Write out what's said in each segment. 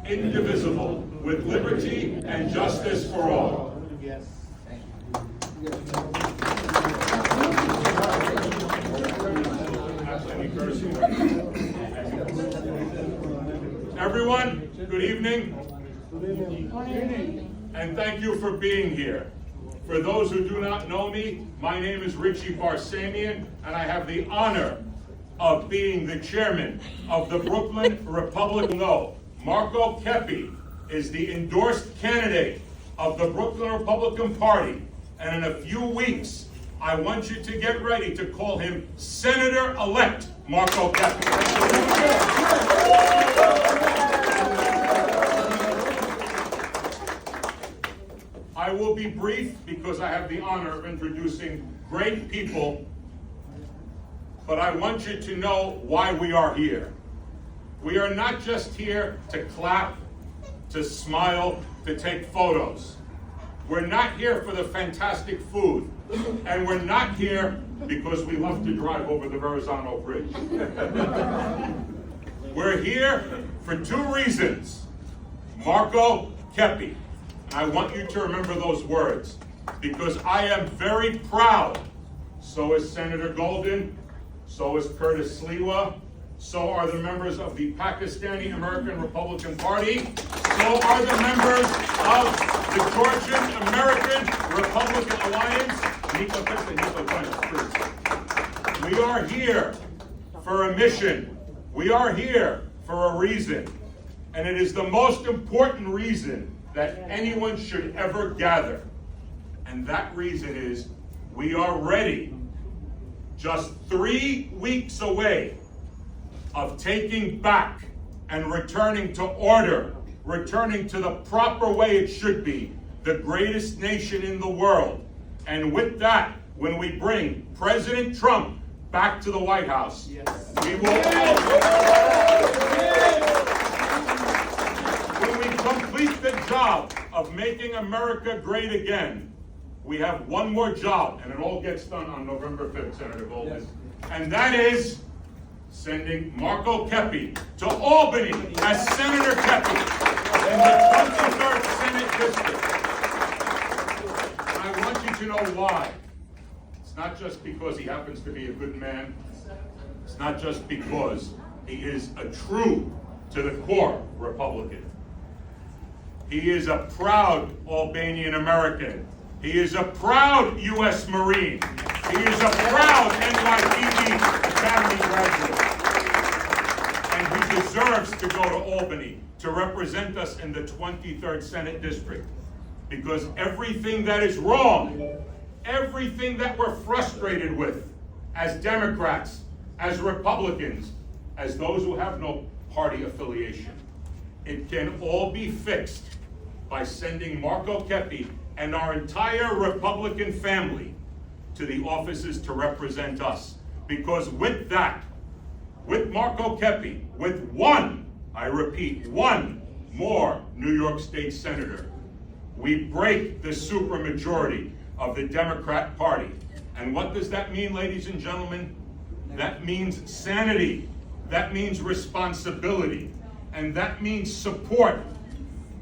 indivisible, with liberty and justice for all. Yes. Everyone, good evening. And thank you for being here. For those who do not know me, my name is Richie Barsamian, and I have the honor of being the chairman of the Brooklyn Republican. No, Marko Kepi is the endorsed candidate of the Brooklyn Republican Party, and in a few weeks, I want you to get ready to call him Senator-elect Marko Kepi. I will be brief because I have the honor of introducing great people, but I want you to know why we are here. We are not just here to clap, to smile, to take photos. We're not here for the fantastic food, and we're not here because we love to drive over the Verrazano Bridge. We're here for two reasons. Marko Kepi. I want you to remember those words because I am very proud. So is Senator Golden, so is Curtis Sliwa, so are the members of the Pakistani American Republican Party, so are the members of the Georgian American Republican Alliance. We are here for a mission. We are here for a reason. And it is the most important reason that anyone should ever gather. And that reason is we are ready, just 3 weeks away, of taking back and returning to order, returning to the proper way it should be, the greatest nation in the world. And with that, when we bring President Trump back to the White House, yes, we will when we complete the job of making America great again, we have one more job, and it all gets done on November 5th, Senator Golden. Yes. And that is sending Marko Kepi to Albany as Senator Kepi in the 23rd Senate District. And I want you to know why. It's not just because he happens to be a good man. It's not just because he is a true to the core Republican. He is a proud Albanian American. He is a proud U.S. Marine. He is a proud NYPD Academy graduate. And he deserves to go to Albany to represent us in the 23rd Senate District. Because everything that is wrong, everything that we're frustrated with as Democrats, as Republicans, as those who have no party affiliation, it can all be fixed by sending Marko Kepi and our entire Republican family to the offices to represent us. Because with that, with Marko Kepi, with one, I repeat, one more New York State Senator, we break the supermajority of the Democrat Party. And what does that mean, ladies and gentlemen? That means sanity. That means responsibility. And that means support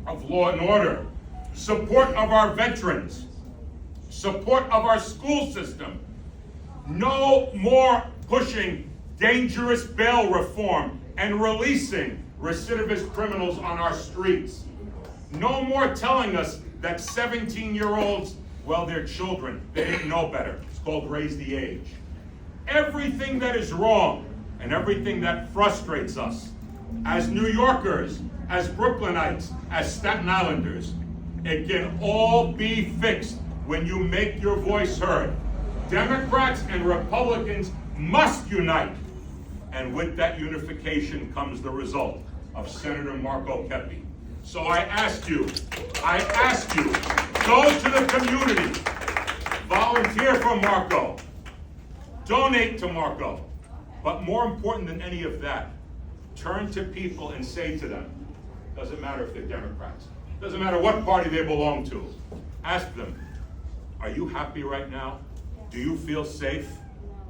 of law and order, support of our veterans, support of our school system. No more pushing dangerous bail reform and releasing recidivist criminals on our streets. No more telling us that 17-year-olds, well, they're children. They didn't know better. It's called raise the age. Everything that is wrong and everything that frustrates us as New Yorkers, as Brooklynites, as Staten Islanders, it can all be fixed when you make your voice heard. Democrats and Republicans must unite. And with that unification comes the result of Senator Marko Kepi. So I ask you, go to the community, volunteer for Marko, donate to Marko. But more important than any of that, turn to people and say to them, doesn't matter if they're Democrats, doesn't matter what party they belong to, ask them, are you happy right now? Do you feel safe?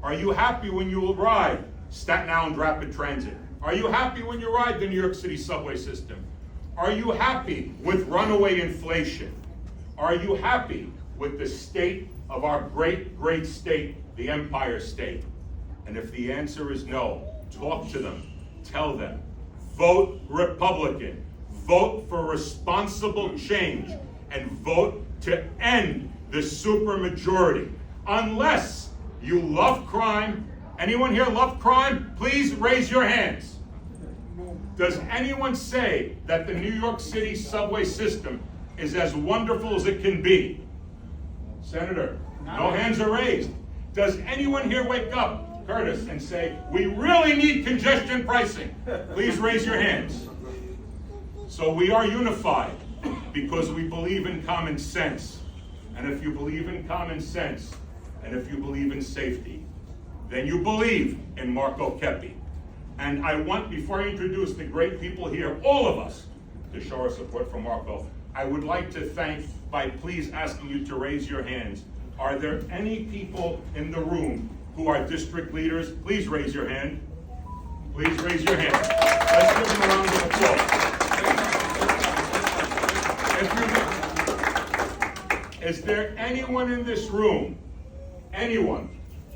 Are you happy when you ride Staten Island Rapid Transit? Are you happy when you ride the New York City subway system? Are you happy with runaway inflation? Are you happy with the state of our great, great state, the Empire State? And if the answer is no, talk to them, tell them, vote Republican, vote for responsible change, and vote to end the supermajority. Unless you love crime. Anyone here love crime? Please raise your hands. Does anyone say that the New York City subway system is as wonderful as it can be? Senator, no hands are raised. Does anyone here wake up, Curtis, and say, we really need congestion pricing? Please raise your hands. So we are unified because we believe in common sense. And if you believe in common sense, and if you believe in safety, then you believe in Marko Kepi. And I want, before I introduce the great people here, all of us, to show our support for Marko, I would like to thank by please asking you to raise your hands. Are there any people in the room who are district leaders? Please raise your hand. Please raise your hand. Let's give them a round of applause. Is there anyone in this room, anyone,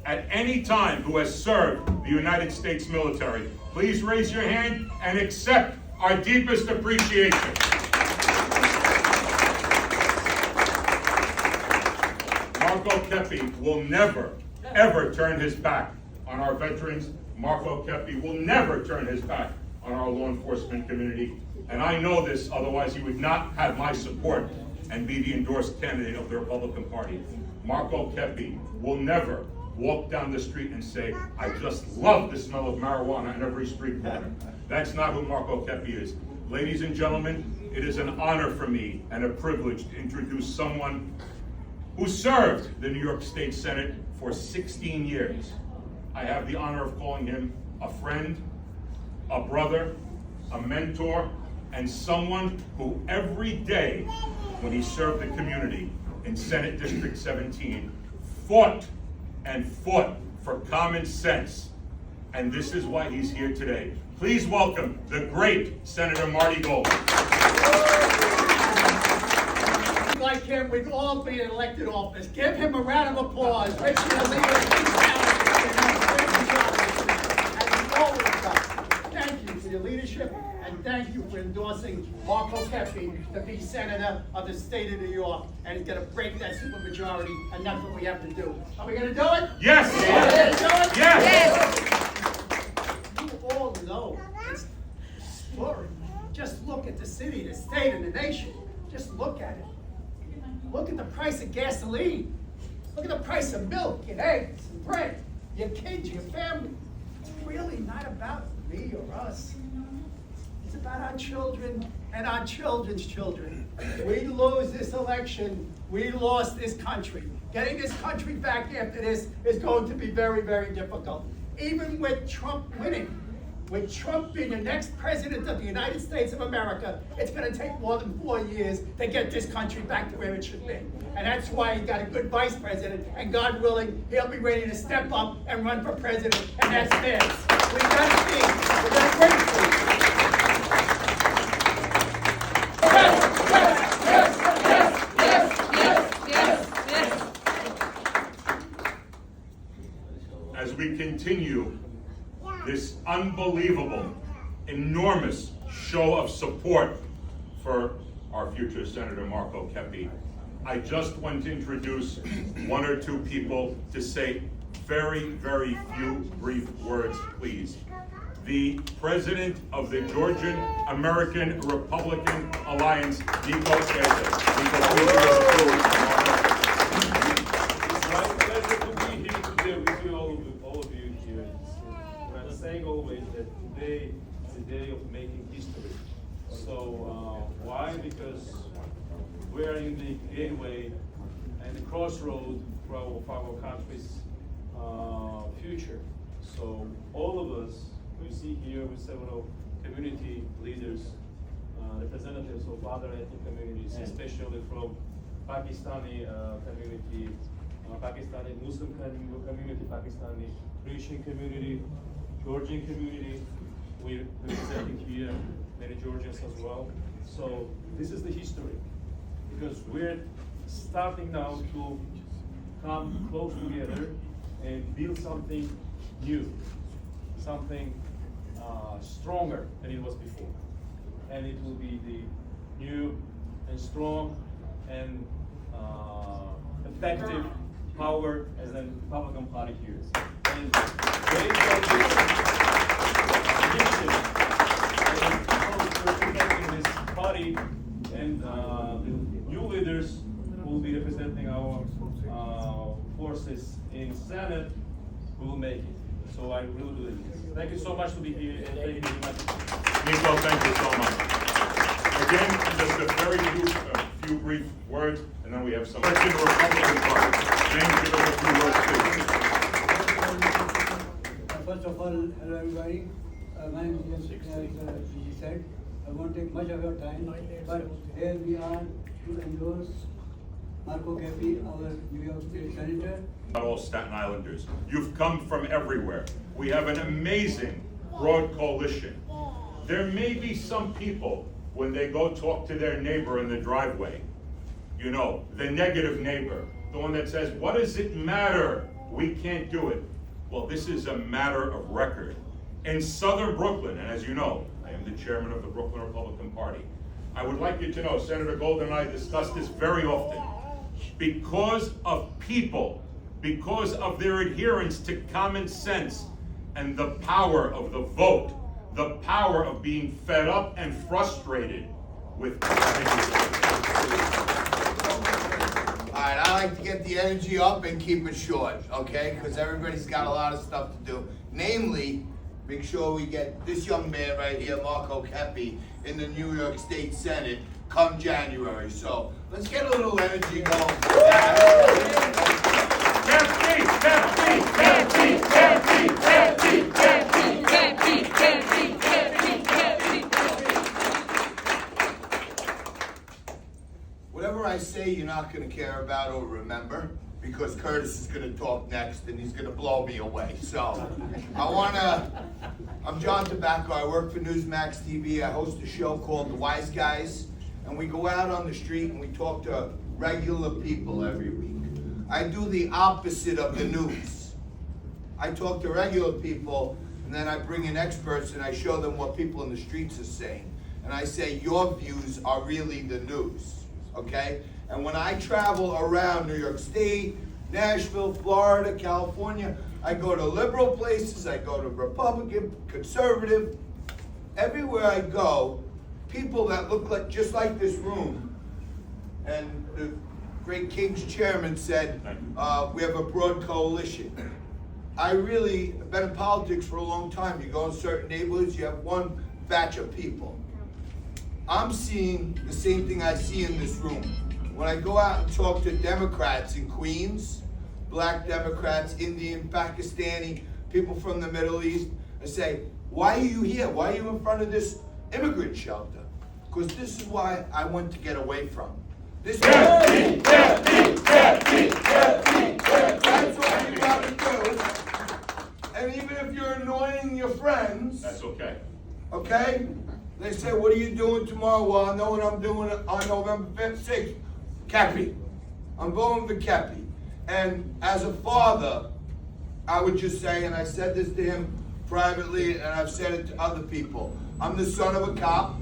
at any time who has served the United States military? Please raise your hand and accept our deepest appreciation. Marko Kepi will never, ever turn his back on our veterans. Marko Kepi will never turn his back on our law enforcement community. And I know this, otherwise he would not have my support and be the endorsed candidate of the Republican Party. Marko Kepi will never walk down the street and say, I just love the smell of marijuana in every street corner. That's not who Marko Kepi is. Ladies and gentlemen, it is an honor for me and a privilege to introduce someone who served the New York State Senate for 16 years. I have the honor of calling him a friend, a brother, a mentor, and someone who every day when he served the community in Senate District 17 fought and fought for common sense. And this is why he's here today. Please welcome the great Senator Marty Goldman. Like him, we'd all be in elected office. Give him a round of applause. Richard, and he always does. Thank you for your leadership, and thank you for endorsing Marko Kepi to be Senator of the state of New York. And he's going to break that supermajority, and that's what we have to do. Are we going to do it? Yes! Yes! You all know it's story. Just look at the city, the state, and the nation. Just look at it. Look at the price of gasoline. Look at the price of milk and eggs and bread. Your kids, your family. It's really not about me or us. It's about our children and our children's children. We lose this election, we lost this country. Getting this country back after this is going to be very, very difficult. Even with Trump winning, with Trump being the next president of the United States of America, it's going to take more than 4 years to get this country back to where it should be. And that's why he got a good vice president, and God willing, he'll be ready to step up and run for president, and that's this. We're going to wait for you. As we continue this unbelievable, enormous show of support for our future Senator Marko Kepi, I just want to introduce one or two people to say very, very few brief words, please. The president of the Georgian American Republican Alliance, Nico Eze. Nico, please give us a clue. It's my pleasure to be here today with you, all of you here. I'm saying always that today is a day of making history. So why? Because we are in the gateway and the crossroad for our country's future. So all of us, we see here with several community leaders, representatives of other ethnic communities, especially from Pakistani community, Pakistani Muslim community, Pakistani Christian community, Georgian community. We're representing here many Georgians as well. So this is the history, because we're starting now to come close together and build something new, something stronger than it was before. And it will be the new and strong and effective power as a Republican Party here. And based on this mission and representing this party and the new leaders who will be representing our forces in Senate, we will make it. So I really believe this. Thank you so much to be here, and thank you very much. Nico, thank you so much. Again, just a very few brief words, and then we have some. Question to Republican Party. James, give us a few words, please. First of all, hello everybody. My name is James, as he said. I won't take much of your time, but here we are to endorse Marko Kepi, our New York State Senator. Not all Staten Islanders. You've come from everywhere. We have an amazing, broad coalition. There may be some people, when they go talk to their neighbor in the driveway, you know, the negative neighbor, the one that says, what does it matter? We can't do it. Well, this is a matter of record. In southern Brooklyn, and as you know, I am the chairman of the Brooklyn Republican Party, I would like you to know, Senator Golden and I discuss this very often. Because of people, because of their adherence to common sense and the power of the vote, the power of being fed up and frustrated with. All right, I like to get the energy up and keep it short, okay? Because everybody's got a lot of stuff to do. Namely, make sure we get this young man right here, Marko Kepi, in the New York State Senate come January. So let's get a little energy going. Kepi, Kepi, Kepi, Kepi, Kepi, Kepi, Kepi, Kepi, Kepi, Kepi. Whatever I say, you're not going to care about or remember, because Curtis is going to talk next and he's going to blow me away. So I'm John Tobacco. I work for Newsmax TV. I host a show called The Wise Guys, and we go out on the street and we talk to regular people every week. I do the opposite of the news. I talk to regular people, and then I bring in experts and I show them what people in the streets are saying. And I say, your views are really the news, okay? And when I travel around New York State, Nashville, Florida, California, I go to liberal places, I go to Republican, conservative. Everywhere I go, people that look like just like this room, and the great King's chairman said, we have a broad coalition. I really have been in politics for a long time. You go in certain neighborhoods, you have one batch of people. I'm seeing the same thing I see in this room. When I go out and talk to Democrats in Queens, black Democrats, Indian, Pakistani, people from the Middle East, I say, why are you here? Why are you in front of this immigrant shelter? Because this is why I want to get away from. This is that's what we got to do. And even if you're annoying your friends, That's okay. okay? They say, what are you doing tomorrow? Well, I know what I'm doing on November 5th, 6th. Kepi. I'm voting for Kepi. And as a father, I would just say, and I said this to him privately, and I've said it to other people, I'm the son of a cop,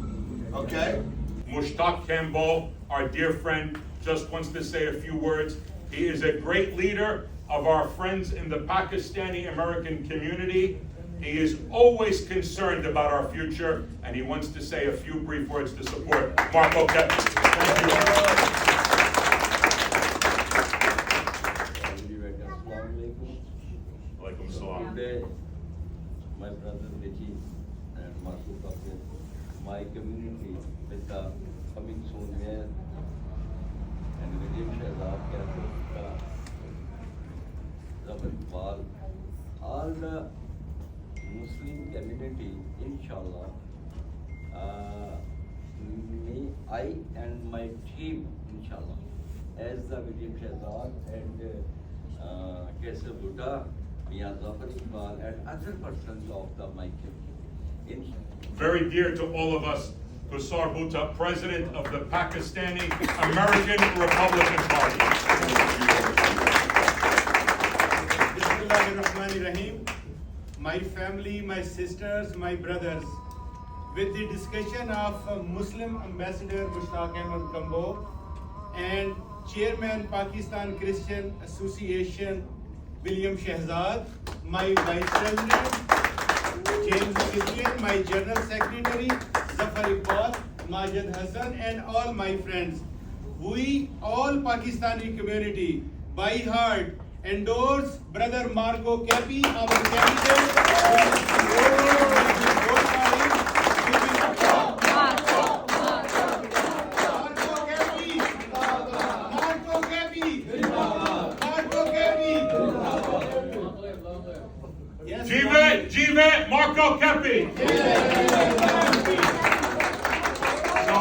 okay? Mushtaq Campbell, our dear friend, just wants to say a few words. He is a great leader of our friends in the Pakistani American community. He is always concerned about our future, and he wants to say a few brief words to support Marko Kepi. Thank you. Alaikum salam. Today, my brother Vijay and Marko Kepi, my community with the coming soon mayor and William Shahzad Kapoor, Zabir Iqbal, all the Muslim community, inshallah, me, I and my team, inshallah, as the William Shahzad and Kaisar Buddha, Mia Zabir Iqbal and other persons of the my community. Very dear to all of us, Gusar Bhutta, President of the Pakistani American Republican Party. Bismillahirrahmanirrahim. My family, my sisters, my brothers, with the discussion of Muslim Ambassador Mushtaq Ahmed Kambo and Chairman Pakistan Christian Association William Shehzad, my Vice President James Kizian, my General Secretary Zafar Iqbal, Majid Hassan, and all my friends. We all Pakistani community by heart endorse Brother Marko Kepi, our candidate. Jive Marko Kepi. So,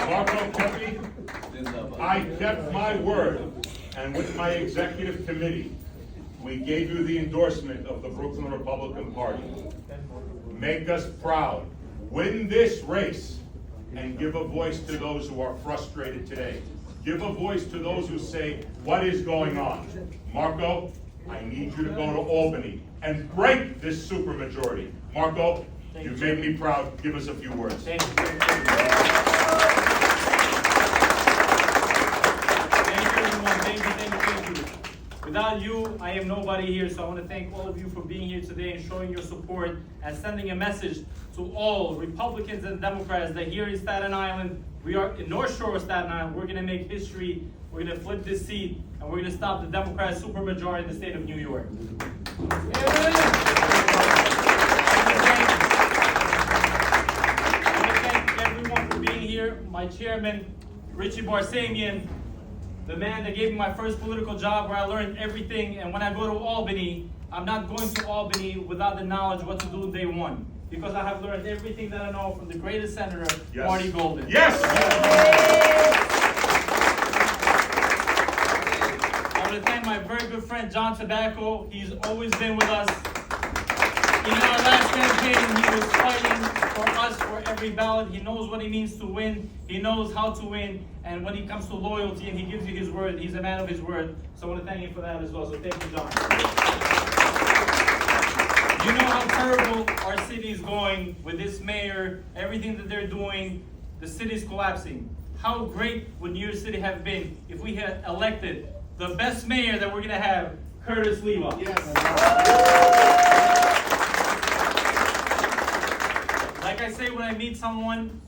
Marko Kepi, I kept my word, and with my executive committee, we gave you the endorsement of the Brooklyn Republican Party. Make us proud. Win this race and give a voice to those who are frustrated today. Give a voice to those who say, what is going on? Marko, I need you to go to Albany and break this supermajority. Marko, you've made me proud. Give us a few words. Thank you. Thank you, everyone. Thank you. Without you, I am nobody here. So I want to thank all of you for being here today and showing your support and sending a message to all Republicans and Democrats that here in Staten Island, we are in North Shore of Staten Island. We're going to make history. We're going to flip this seat, and we're going to stop the Democrat supermajority in the state of New York. I want to thank everyone for being here. My chairman, Richie Barsamian, the man that gave me my first political job where I learned everything. And when I go to Albany, I'm not going to Albany without the knowledge of what to do day one. Because I have learned everything that I know from the greatest senator, Yes. Marty Golden. Yes! I want to thank my very good friend, John Tobacco. He's always been with us. In our last campaign, he was fighting for us for every ballot. He knows what it means to win. He knows how to win. And when it comes to loyalty and he gives you his word, he's a man of his word. So I want to thank him for that as well. So thank you, John. You know how terrible our city is going with this mayor, everything that they're doing, the city's collapsing. How great would New York City have been if we had elected the best mayor that we're going to have, Curtis Leva. Yes. Like I say when I meet someone,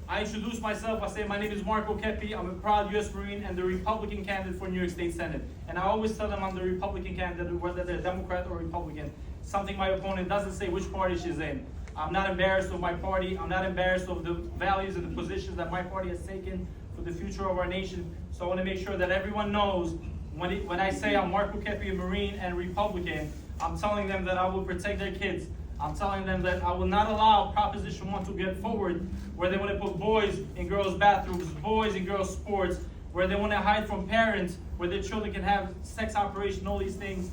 I introduce myself. I say my name is Marko Kepi. I'm a proud U.S. Marine and the Republican candidate for New York State Senate. And I always tell them I'm the Republican candidate, whether they're Democrat or Republican. Something my opponent doesn't say which party she's in. I'm not embarrassed of my party. I'm not embarrassed of the values and the positions that my party has taken for the future of our nation. So I want to make sure that everyone knows when I say I'm Marko Kepi, a Marine and Republican, I'm telling them that I will protect their kids. I'm telling them that I will not allow Proposition 1 to get forward, where they want to put boys in girls' bathrooms, boys in girls' sports, where they want to hide from parents, where their children can have sex operation, all these things.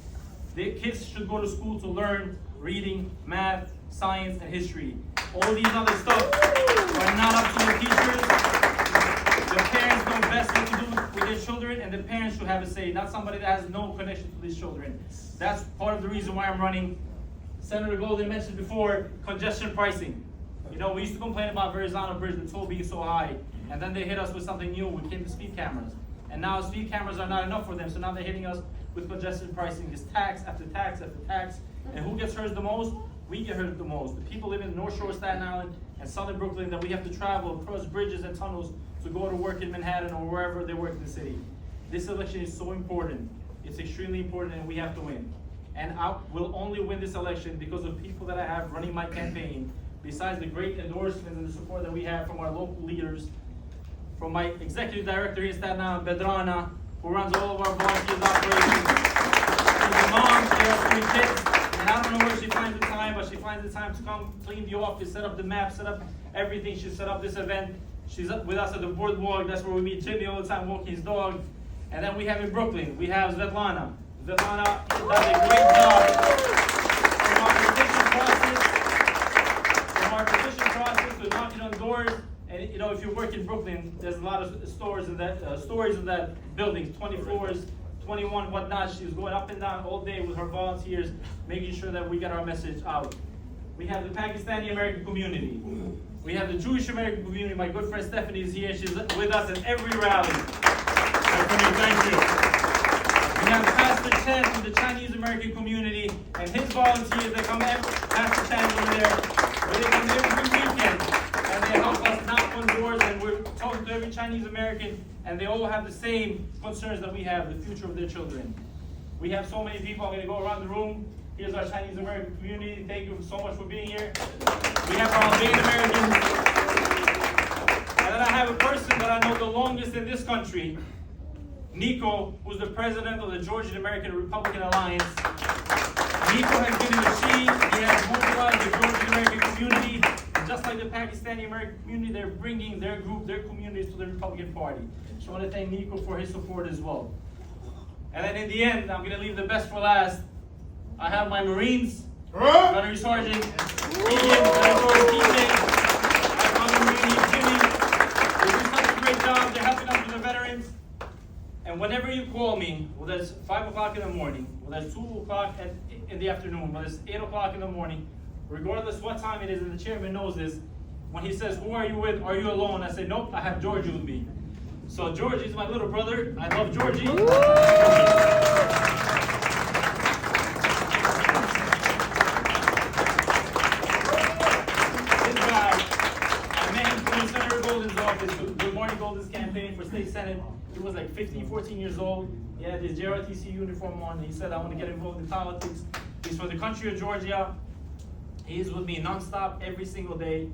The kids should go to school to learn reading, math, science, and history. All these other stuff are not up to the teachers. The parents know best what to do with their children, and the parents should have a say, not somebody that has no connection to these children. That's part of the reason why I'm running. Senator Golden mentioned before congestion pricing. You know, we used to complain about Verrazano Bridge, the toll being so high, and then they hit us with something new. We came to speed cameras, and now speed cameras are not enough for them. So now they're hitting us with congestion pricing. It's tax after tax after tax, and who gets hurt the most? We get hurt the most. The people living in North Shore, Staten Island, and Southern Brooklyn, that we have to travel across bridges and tunnels to go to work in Manhattan or wherever they work in the city. This election is so important. It's extremely important, and we have to win. And I will only win this election because of people that I have running my campaign, besides the great endorsements and the support that we have from our local leaders, from my executive director here in Staten Island, Bedrana, who runs all of our volunteers operations, to the mom, she has 3 kids, and I don't know where she finds the time, but she finds the time to come clean the office, set up the map, set up everything. She set up this event. She's up with us at the boardwalk. That's where we meet Jimmy all the time, walking his dog. And then we have in Brooklyn, we have Svetlana. Svetlana does a great job from our petition process to knocking on doors stores, and you know, if you work in Brooklyn, there's a lot of stores in that stories in that building, 20 floors, 21, whatnot. She was going up and down all day with her volunteers, making sure that we get our message out. We have the Pakistani American community. We have the Jewish American community. My good friend Stephanie is here. She's with us at every rally. Stephanie, thank you. We have Pastor Chen from the Chinese American community and his volunteers that come Pastor Chen over there. They come every weekend and they help us knock on doors, and we're talking to every Chinese American, and they all have the same concerns that we have, the future of their children. We have so many people. I'm going to go around the room. Here's our Chinese American community. Thank you so much for being here. We have our Albanian Americans. And then I have a person that I know the longest in this country, Nico, who's the president of the Georgian American Republican Alliance. Nico has been in the scene. He has mobilized the Georgian American community. And just like the Pakistani American community, they're bringing their group, their communities to the Republican Party. So I want to thank Nico for his support as well. And then in the end, I'm going to leave the best for last. I have my Marines, Gunnery Sergeant, Ian, I found the Marine Jimmy. They do such a great job. They're helping us with the veterans. And whenever you call me, whether it's 5 o'clock in the morning, whether it's 2 o'clock in the afternoon, whether it's 8 o'clock in the morning, regardless what time it is, and the chairman knows this, when he says, "Who are you with? Are you alone?" I say, "Nope, I have Georgie with me." So Georgie is my little brother. I love Georgie. Good Morning Golden's campaign for state senate. He was like 15, 14 years old. He had his JRTC uniform on. He said, "I want to get involved in politics." He's for the country of Georgia. He's with me nonstop every single day.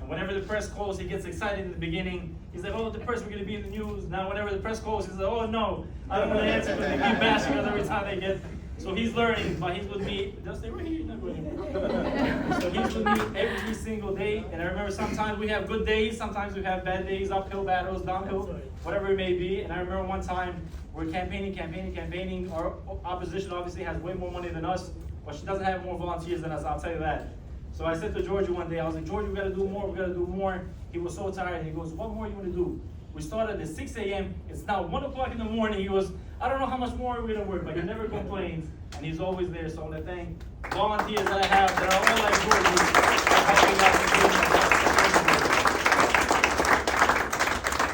And whenever the press calls, he gets excited in the beginning. He's like, "Oh, the press, we're going to be in the news." Now, whenever the press calls, he's like, "Oh, no, I don't want to answer," because they keep bashing us every time they get. So he's learning, but he's with me. Just stay right here. Not going anywhere. So he's with me every single day. And I remember sometimes we have good days, sometimes we have bad days, uphill battles, downhill, whatever it may be. And I remember one time we're campaigning. Our opposition obviously has way more money than us, but she doesn't have more volunteers than us, I'll tell you that. So I said to Georgie one day, I was like, "Georgie, we gotta do more, we gotta do more." He was so tired. He goes, "What more you wanna do?" We started at 6 a.m. It's now 1 o'clock in the morning. He goes, "I don't know how much more we're gonna work," but he never complains, and he's always there. So I want to thank volunteers that I have that are all like Georgie.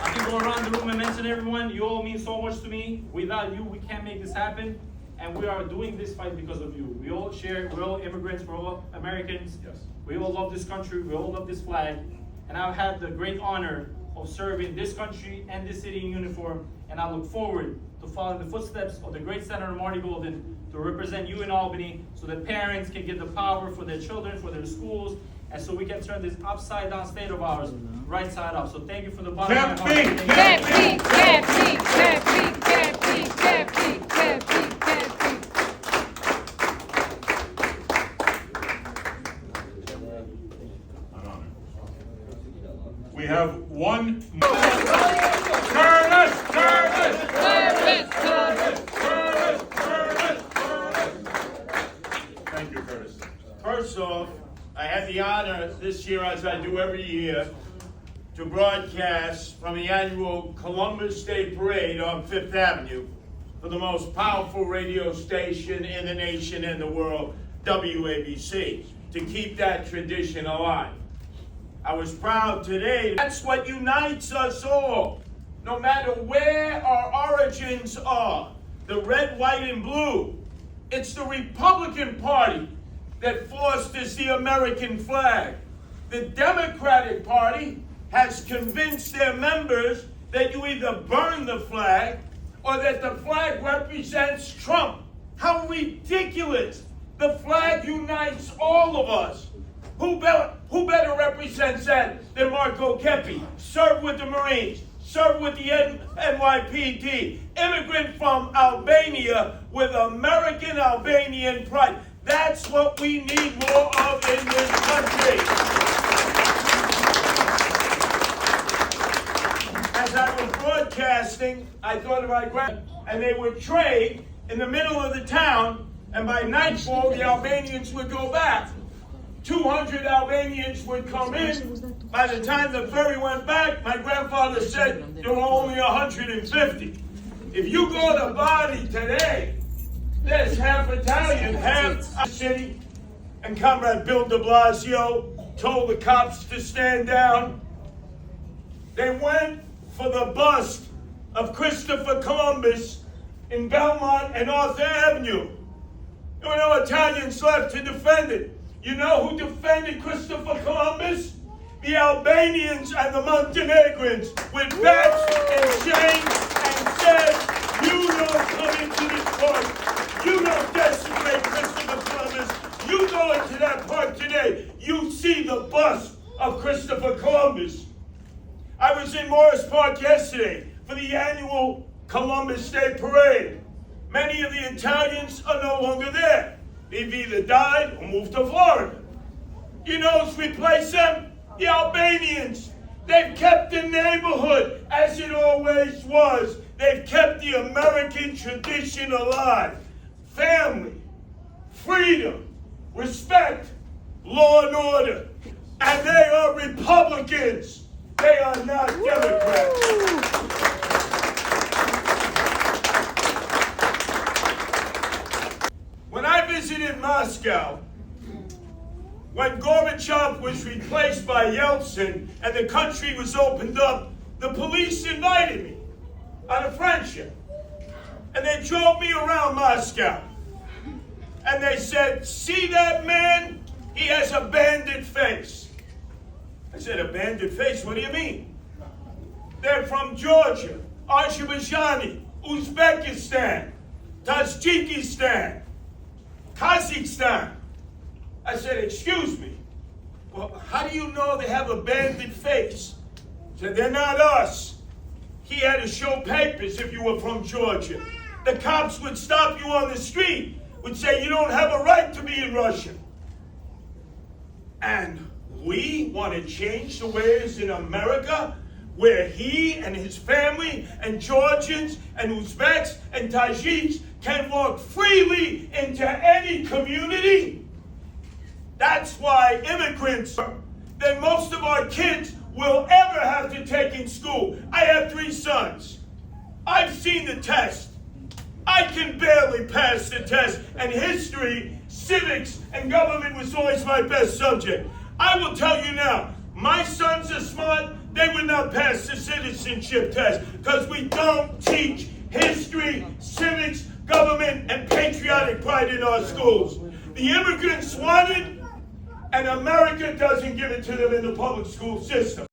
I can go around the room and mention everyone. You all mean so much to me. Without you, we can't make this happen. And we are doing this fight because of you. We all share, we're all immigrants, we're all Americans. Yes. We all love this country, we all love this flag. And I've had the great honor of serving this country and this city in uniform. And I look forward to following the footsteps of the great Senator Marty Golden to represent you in Albany so that parents can get the power for their children, for their schools, and so we can turn this upside down state of ours right side up. So thank you for the bottom of my heart. We have one. Thank you, Curtis. First off, I had the honor this year, as I do every year, to broadcast from the annual Columbus Day Parade on Fifth Avenue for the most powerful radio station in the nation and the world, WABC, to keep that tradition alive. I was proud today. That's what unites us all, no matter where our origins are, the red, white, and blue. It's the Republican Party that fosters the American flag. The Democratic Party has convinced their members that you either burn the flag or that the flag represents Trump. How ridiculous! The flag unites all of us. Who better represents that than Marko Kepi? Served with the Marines, served with the NYPD, immigrant from Albania with American Albanian pride. That's what we need more of in this country. As I was broadcasting, I thought of my grand, and they would trade in the middle of the town, and by nightfall, the Albanians would go back 200 Albanians would come in. By the time the ferry went back, my grandfather said there were only 150. If you go to Bari today, there's half Italian, half city. And Comrade Bill de Blasio told the cops to stand down. They went for the bust of Christopher Columbus in Belmont and Arthur Avenue. There were no Italians left to defend it. You know who defended Christopher Columbus? The Albanians and the Montenegrins with bats and chains and said, you don't come into this park. You don't decimate Christopher Columbus. You go into that park today, you see the bust of Christopher Columbus. I was in Morris Park yesterday for the annual Columbus Day Parade. Many of the Italians are no longer there. They've either died or moved to Florida. You know who's replaced them? The Albanians. They've kept the neighborhood as it always was. They've kept the American tradition alive. Family, freedom, respect, law and order. And they are Republicans. They are not Democrats. When I visited Moscow, when Gorbachev was replaced by Yeltsin and the country was opened up, the police invited me out of friendship. And they drove me around Moscow. And they said, see that man? He has a bandit face. I said, a bandit face? What do you mean? They're from Georgia, Azerbaijan, Uzbekistan, Tajikistan, Kazakhstan. I said, excuse me. Well, how do you know they have a bandit face? I said, they're not us. He had to show papers if you were from Georgia. The cops would stop you on the street, would say you don't have a right to be in Russia. And we want to change the way it is in America, where he and his family and Georgians and Uzbeks and Tajiks can walk freely into any community. That's why immigrants, then most of our kids will ever have to take in school. I have 3 sons. I've seen the test. I can barely pass the test, and history, civics, and government was always my best subject. I will tell you now, my sons are smart. They would not pass the citizenship test because we don't teach history, civics, government, and patriotic pride in our schools. The immigrants want it, and America doesn't give it to them in the public school system.